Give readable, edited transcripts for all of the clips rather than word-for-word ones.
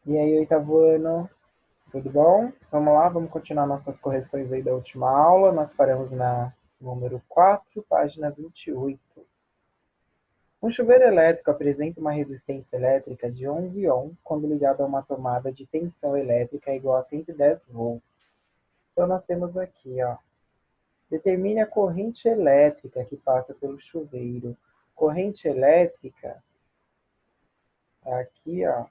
E aí, oitavo ano, tudo bom? Vamos lá, vamos continuar nossas correções aí da última aula. Nós paramos na número 4, página 28. Um chuveiro elétrico apresenta uma resistência elétrica de 11 ohm quando ligado a uma tomada de tensão elétrica igual a 110 volts. Então, nós temos aqui, ó, determine a corrente elétrica que passa pelo chuveiro. Corrente elétrica, aqui, ó,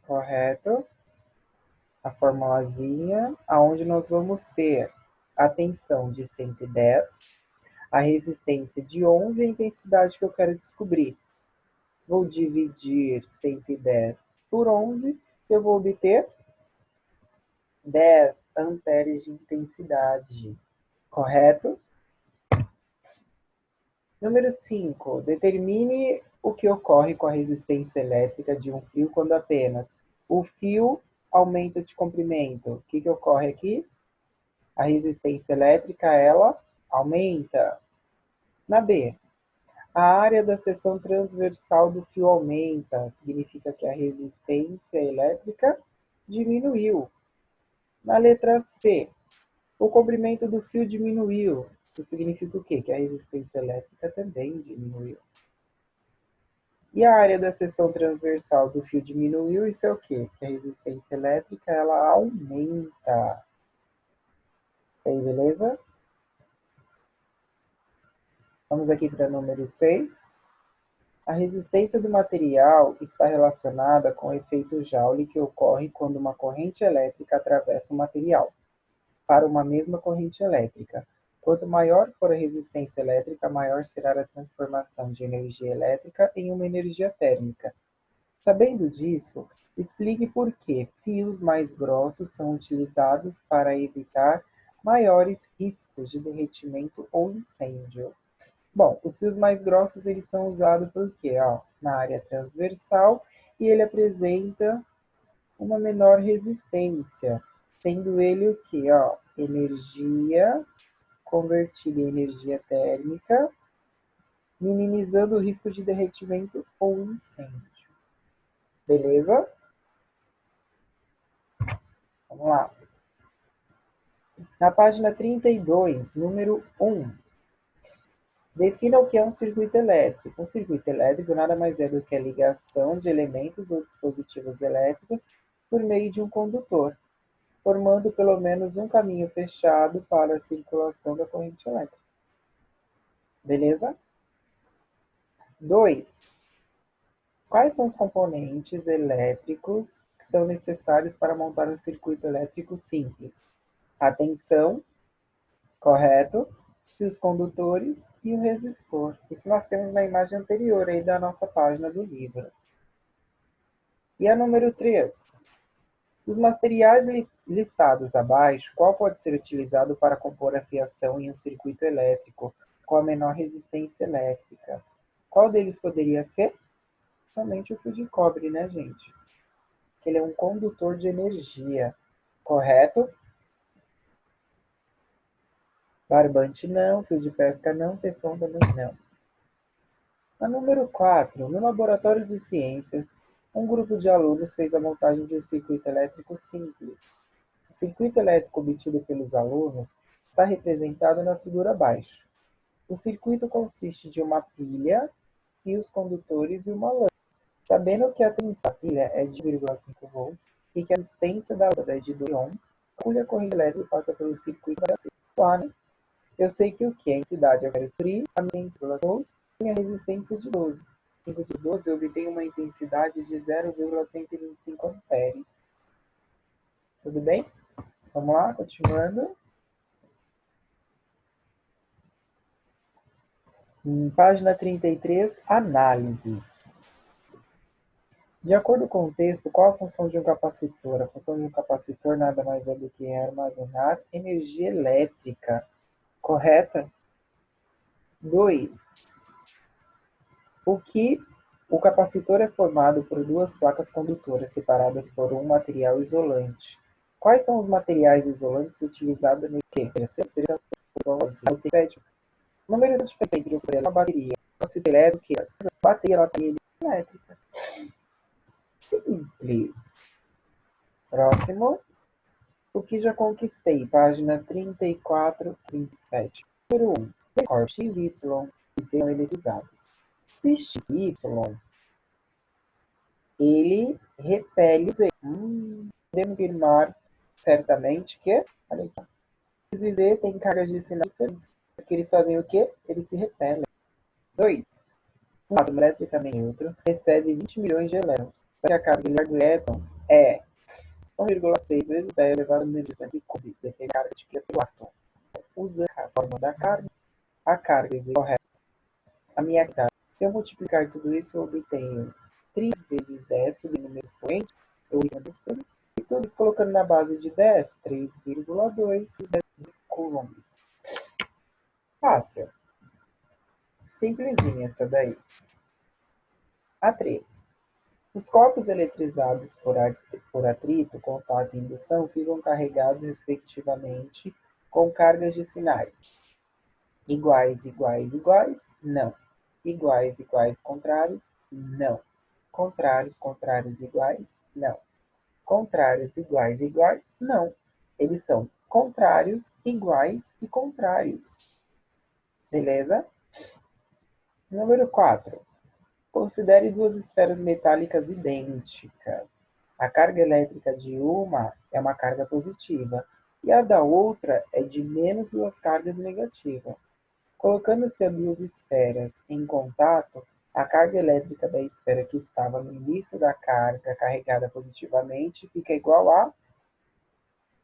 correto? A formulazinha, aonde nós vamos ter a tensão de 110, a resistência de 11 e a intensidade que eu quero descobrir. Vou dividir 110 por 11, eu vou obter 10 amperes de intensidade, correto? Número 5. Determine o que ocorre com a resistência elétrica de um fio quando apenas o fio aumenta de comprimento. O que ocorre aqui? A resistência elétrica, ela aumenta. Na B, a área da seção transversal do fio aumenta, significa que a resistência elétrica diminuiu. Na letra C, o comprimento do fio diminuiu. Isso significa o quê? Que a resistência elétrica também diminuiu. E a área da seção transversal do fio diminuiu, isso é o quê? Que a resistência elétrica, ela aumenta. Aí, beleza? Vamos aqui para o número 6. A resistência do material está relacionada com o efeito Joule que ocorre quando uma corrente elétrica atravessa o material, para uma mesma corrente elétrica. Quanto maior for a resistência elétrica, maior será a transformação de energia elétrica em uma energia térmica. Sabendo disso, explique por que fios mais grossos são utilizados para evitar maiores riscos de derretimento ou incêndio. Bom, os fios mais grossos eles são usados por quê? Ó, na área transversal e ele apresenta uma menor resistência, sendo ele o quê? Ó, energia convertida em energia térmica, minimizando o risco de derretimento ou incêndio. Beleza? Vamos lá. Na página 32, número 1. Defina o que é um circuito elétrico. Um circuito elétrico nada mais é do que a ligação de elementos ou dispositivos elétricos por meio de um condutor, formando pelo menos um caminho fechado para a circulação da corrente elétrica. Beleza? 2. Quais são os componentes elétricos que são necessários para montar um circuito elétrico simples? A tensão, correto? Os condutores e o resistor. Isso nós temos na imagem anterior aí da nossa página do livro. E a número 3. Dos materiais listados abaixo, qual pode ser utilizado para compor a fiação em um circuito elétrico com a menor resistência elétrica? Qual deles poderia ser? Somente o fio de cobre, né, gente? Ele é um condutor de energia, correto? Barbante não, fio de pesca não, teflon também não. A número 4. No laboratório de ciências, um grupo de alunos fez a montagem de um circuito elétrico simples. O circuito elétrico obtido pelos alunos está representado na figura abaixo. O circuito consiste de uma pilha, fios condutores e uma lâmpada. Sabendo que a tensão da pilha é de 1,5 volts e que a resistência da lâmpada é de 2 ohms, calcule a corrente elétrica passa pelo circuito da C. Eu sei que o que? A intensidade eu quero descobrir, a minha volts e a resistência de 12. 5 de 12 eu obtenho uma intensidade de 0,125 amperes. Tudo bem? Vamos lá, continuando. Página 33, análises. De acordo com o texto, qual a função de um capacitor? A função de um capacitor nada mais é do que armazenar energia elétrica. Correta? 2. O capacitor é formado por duas placas condutoras separadas por um material isolante. Quais são os materiais isolantes utilizados no quê? O número de diferença entre uma bateria, capacitor elétrico, bateria elétrica. Simples. Próximo. O que já conquistei? Página 34, 37. Número 1. Recorte X, Y e serão eletrizados. Se X e Y, ele repele Z. Podemos afirmar certamente que, olha aqui, X e Z têm cargas de sinais diferentes. Porque eles fazem o quê? Eles se repelem. 2. Um átomo eletricamente neutro recebe 20 milhões de elétrons. Só que a carga do elétron é 1,6 vezes 10 elevado ao número de 100 coulombs, depende da carga de que o átomo. Usa a fórmula da carga, a carga é correta. A minha carga, se eu multiplicar tudo isso, eu obtenho 3 vezes 10 subindo meus expoentes, eu obtenho e tudo isso colocando na base de 10, 3,2 coulombs. Fácil. Simplesinha essa daí. A 3. Os corpos eletrizados por atrito, contato e indução ficam carregados, respectivamente, com cargas de sinais. Iguais, iguais, iguais, não. Iguais, iguais, contrários, não. Contrários, contrários, iguais, não. Contrários, iguais, iguais, não. Eles são contrários, iguais e contrários. Beleza? Número 4. Considere duas esferas metálicas idênticas. A carga elétrica de uma é uma carga positiva e a da outra é de menos duas cargas negativas. Colocando-se as duas esferas em contato, a carga elétrica da esfera que estava no início da carga carregada positivamente fica igual a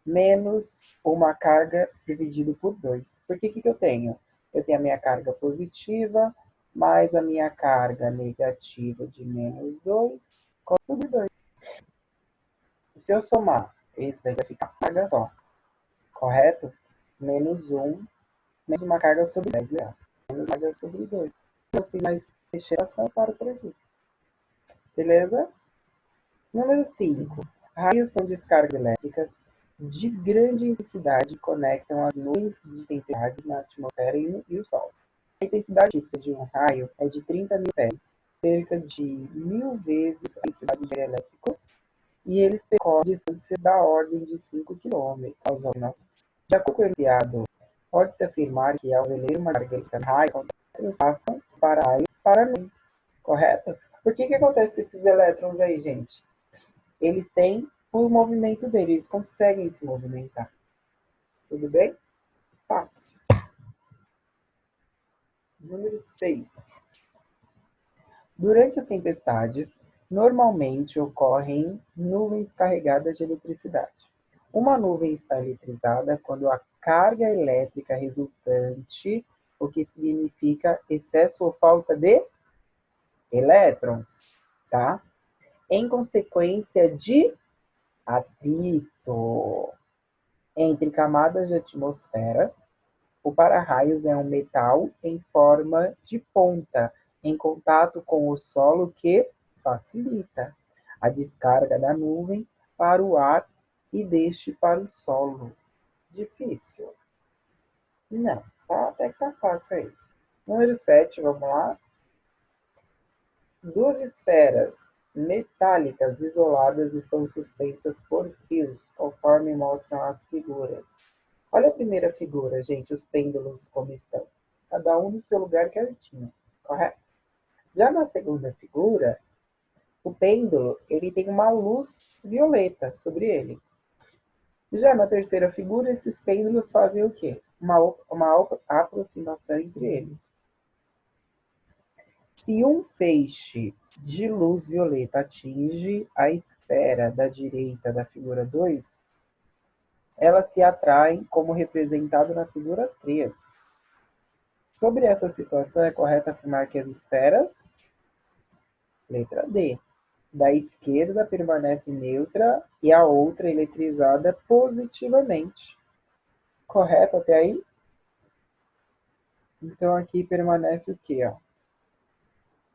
menos uma carga dividido por 2. Por que eu tenho? Eu tenho a minha carga positiva mais a minha carga negativa de menos 2, por 2. Se eu somar, esse daí vai ficar carga só, correto? Menos 1, menos uma carga sobre 10, né? Menos uma carga sobre 2. Então, se mais restrição para o prejuízo. Beleza? Número 5. Raios são descargas elétricas de grande intensidade que conectam as nuvens de tempestade na atmosfera e o Sol. A intensidade típica de um raio é de 30.000 pés, cerca de 1.000 vezes a intensidade de elétrico, e eles percorrem distâncias da ordem de 5 km aos olhos. De acordo com o enunciado, pode-se afirmar que ao reler uma carga elétrica no raio, eles passam para raios para nuvem. Correto? Por que acontece com esses elétrons aí, gente? Eles têm o movimento deles, eles conseguem se movimentar. Tudo bem? Fácil. Número 6. Durante as tempestades, normalmente ocorrem nuvens carregadas de eletricidade. Uma nuvem está eletrizada quando a carga elétrica resultante, o que significa excesso ou falta de elétrons, tá? Em consequência de atrito entre camadas de atmosfera. O para-raios é um metal em forma de ponta, em contato com o solo que facilita a descarga da nuvem para o ar e deste para o solo. Difícil? Não, tá? Até que tá fácil aí. Número 7, vamos lá. Duas esferas metálicas isoladas estão suspensas por fios, conforme mostram as figuras. Olha a primeira figura, gente, os pêndulos como estão. Cada um no seu lugar quietinho, correto? Já na segunda figura, o pêndulo ele tem uma luz violeta sobre ele. Já na terceira figura, esses pêndulos fazem o quê? Uma aproximação entre eles. Se um feixe de luz violeta atinge a esfera da direita da figura 2, elas se atraem como representado na figura 3. Sobre essa situação, é correto afirmar que as esferas, letra D, da esquerda permanece neutra e a outra eletrizada positivamente. Correto até aí? Então aqui permanece o quê? Ó?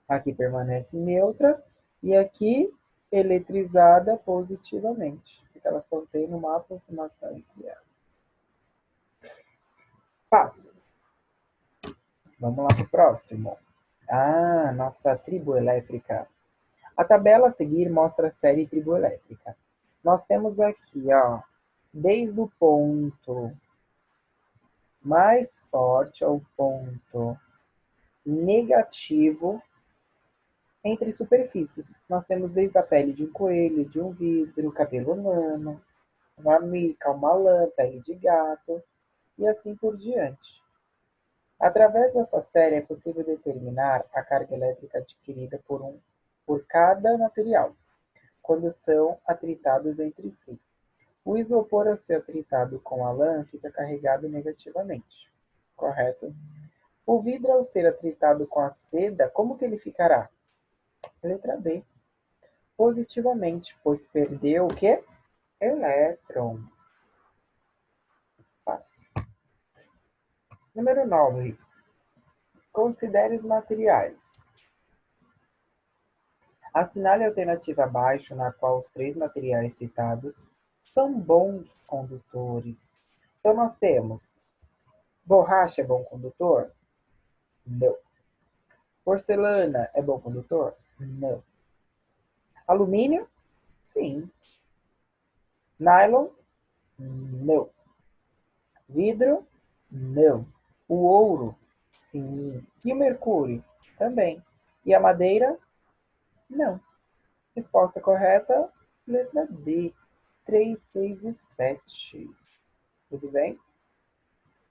Aqui permanece neutra e aqui eletrizada positivamente. Porque elas estão tendo uma aproximação entre elas. Passo. Vamos lá para o próximo. Nossa tribo elétrica. A tabela a seguir mostra a série triboelétrica. Nós temos aqui, ó, desde o ponto mais forte ao ponto negativo entre superfícies. Nós temos desde a pele de um coelho, de um vidro, cabelo humano, uma mica, uma lã, pele de gato e assim por diante. Através dessa série é possível determinar a carga elétrica adquirida por cada material, quando são atritados entre si. O isopor, ao ser atritado com a lã, fica carregado negativamente, correto? O vidro, ao ser atritado com a seda, como que ele ficará? Letra B. Positivamente, pois perdeu o quê? Elétron. Fácil. Número 9. Considere os materiais. Assinale a alternativa abaixo, na qual os 3 materiais citados são bons condutores. Então, nós temos borracha é bom condutor? Não. Porcelana é bom condutor? Não. Alumínio? Sim. Nylon? Não. Vidro? Não. O ouro? Sim. E o mercúrio? Também. E a madeira? Não. Resposta correta, letra D. 3, 6 e 7. Tudo bem?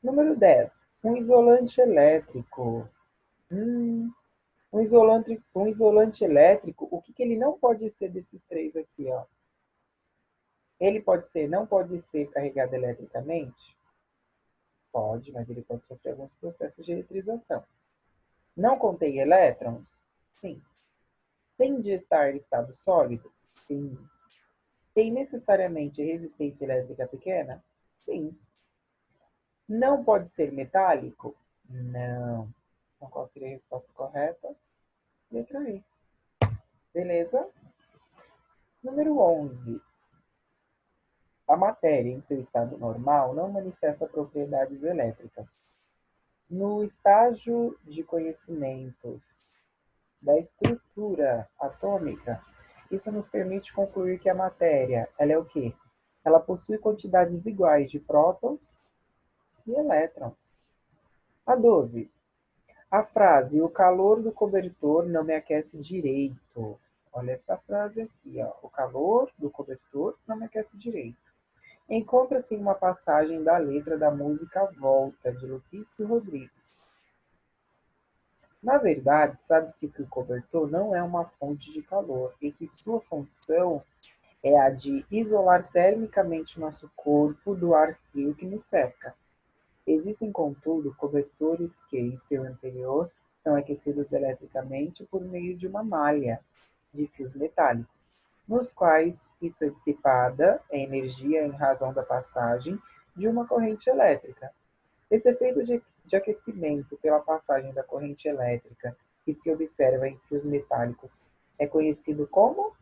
Número 10. Um isolante elétrico. Um isolante elétrico, o que ele não pode ser desses 3 aqui, ó? Ele não pode ser carregado eletricamente? Pode, mas ele pode sofrer alguns processos de eletrização. Não contém elétrons? Sim. Tem de estar em estado sólido? Sim. Tem necessariamente resistência elétrica pequena? Sim. Não pode ser metálico? Não. Então, qual seria a resposta correta? Letra E. Beleza? Número 11. A matéria, em seu estado normal, não manifesta propriedades elétricas. No estágio de conhecimentos da estrutura atômica, isso nos permite concluir que a matéria, ela é o quê? Ela possui quantidades iguais de prótons e elétrons. A 12. A frase, o calor do cobertor não me aquece direito. Olha essa frase aqui, ó. O calor do cobertor não me aquece direito. Encontra-se em uma passagem da letra da música Volta, de Lupício Rodrigues. Na verdade, sabe-se que o cobertor não é uma fonte de calor e que sua função é a de isolar termicamente nosso corpo do ar frio que nos cerca. Existem, contudo, cobertores que, em seu interior, são aquecidos eletricamente por meio de uma malha de fios metálicos, nos quais isso é dissipada a energia em razão da passagem de uma corrente elétrica. Esse efeito de aquecimento pela passagem da corrente elétrica que se observa em fios metálicos é conhecido como?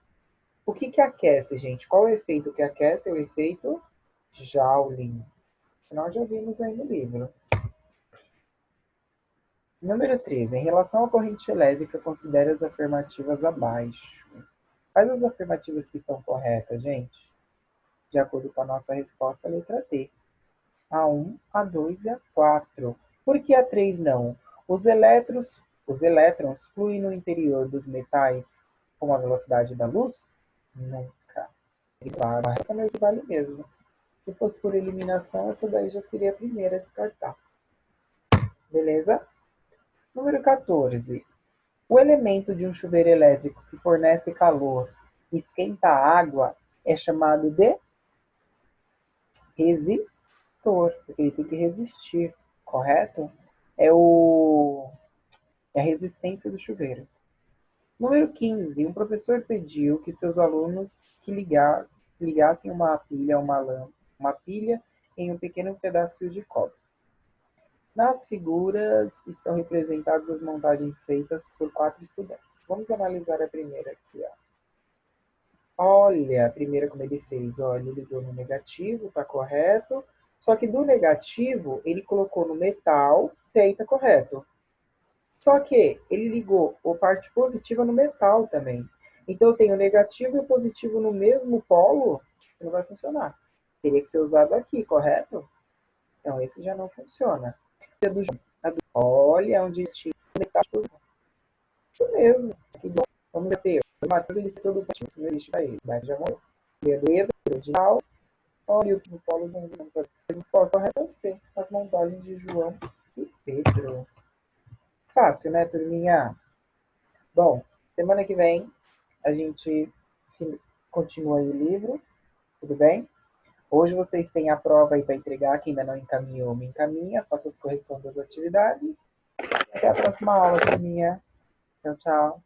O que aquece, gente? Qual é o efeito que aquece? É o efeito Joule. Nós já vimos aí no livro. Número 13. Em relação à corrente elétrica, considere as afirmativas abaixo. Quais as afirmativas que estão corretas, gente? De acordo com a nossa resposta, a letra D. A 1, a 2 e a 4. Por que a 3 não? Os elétrons fluem no interior dos metais com a velocidade da luz? Nunca. Claro, essa não equivale mesmo. Se fosse por eliminação, essa daí já seria a primeira a descartar. Beleza? Número 14. O elemento de um chuveiro elétrico que fornece calor e esquenta a água é chamado de resistor, porque ele tem que resistir, correto? É a resistência do chuveiro. Número 15. Um professor pediu que seus alunos ligassem uma pilha em um pequeno pedaço de cobre. Nas figuras estão representadas as montagens feitas por 4 estudantes. Vamos analisar a primeira aqui, ó. Olha, a primeira como ele fez, ó, ele ligou no negativo, tá correto. Só que do negativo, ele colocou no metal, e aí tá correto. Só que ele ligou a parte positiva no metal também. Então, eu tenho o negativo e o positivo no mesmo polo, não vai funcionar. Teria que ser usado aqui, correto? Então, esse já não funciona. Olha, onde tinha metade positivo. Isso mesmo. Que bom. Vamos ter. O Matheus, ele saiu do positivo. Isso não existe para ele. Mas já morreu. Dedo, original. Olha o polo do mundo. Resposta correta é C. As montagens de João e Pedro. Fácil, né, turminha? Bom, semana que vem a gente continua aí o livro, tudo bem? Hoje vocês têm a prova aí para entregar, quem ainda não encaminhou, me encaminha, faça as correções das atividades. Até a próxima aula, turminha. Tchau, tchau.